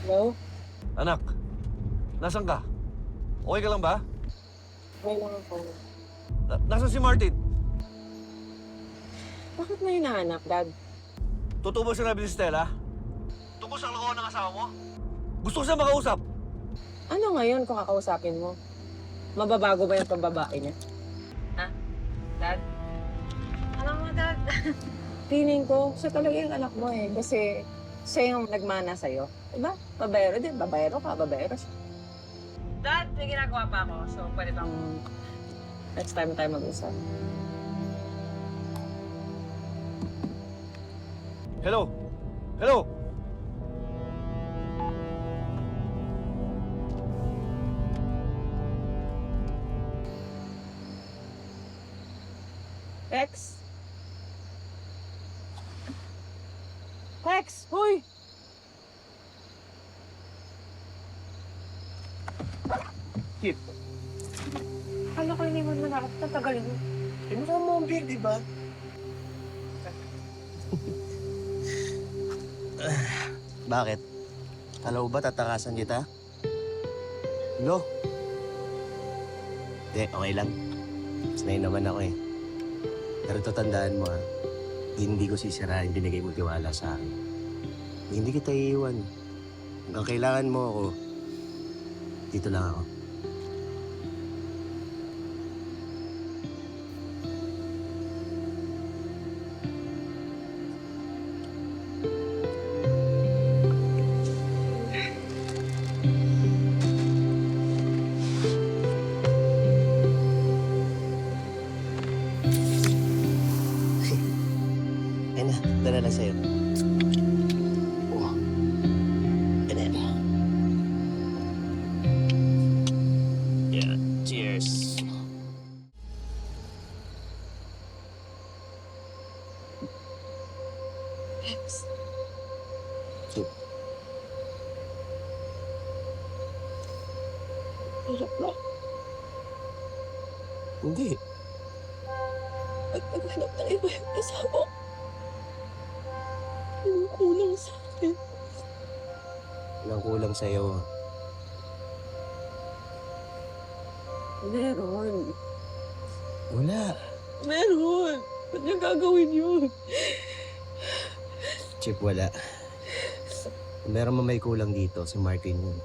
Hello? Anak, nasan ka? Okay ka lang ba? Okay lang ako. Nasaan si Martin? Bakit mo hinahanap, Dad? Totoo ba sinabi ni Stella? Tungkol sa kalokohan ng asawa mo? Gusto ko siya makausap. Ano ngayon kung kakausapin mo? Mababago ba yung pambabae niya? Ha? Dad? Alam mo, Dad, feeling ko, siya talaga yung anak mo eh. Kasi siya yung nagmana sa'yo. Diba? Babayero din. Babayero ka, babayero siya. Dad, may ginagawa pa ako. So, pwede bang next time tayo mag-usap? Hello? Hello? Rex? Rex! Hoy! Kit, Kala ko iniwan mo na ako. Tatagal mo. kinuha mo ang beer, di ba? Bakit? Alam mo ba tatakasan kita? No? Okay lang. Sanay naman ako eh. Pero ito tandaan mo hindi ko sisirahin binigay mo tiwala sa akin. Hindi kita iiwan. Hanggang kailangan mo ako, dito lang ako. Ayun na, dala lang sa'yo. Oh. Ayun na. Yeah, cheers. Rex? Hirap na. Hindi. Pag naghanap ng iba yung asawa, yung kulang sa akin. Walang kulang sa'yo. Meron. Wala. Meron. Ba't niya gagawin yun? Chip, wala. Meron man may kulang dito, si Martin yun.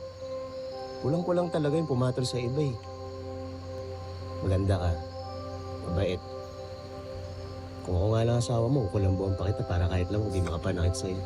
Kulang-kulang talaga yung pumatol sa iba eh. Maganda ka. Mabait. Kung ako nga lang asawa mo, kulang buwan pa kita para kahit lang hindi makapanakit sa'yo.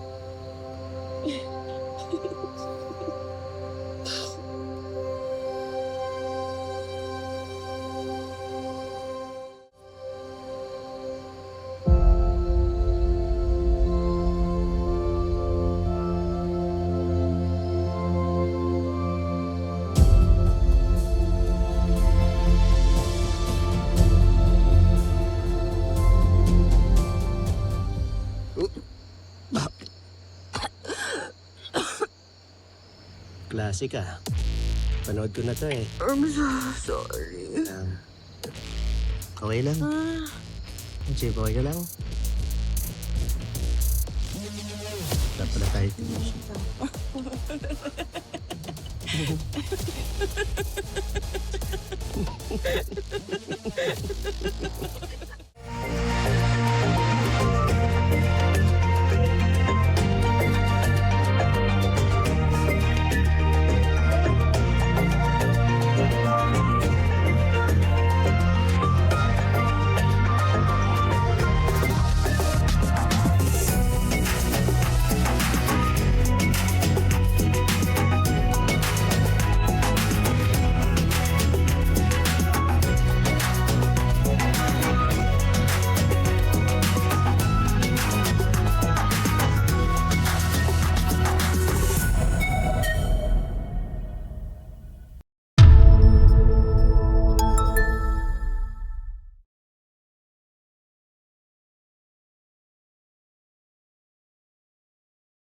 Classic ah. Panood ko na to eh. I'm so sorry. Okay lang. Chip, okay ka lang? Dapat pala tayo tinis.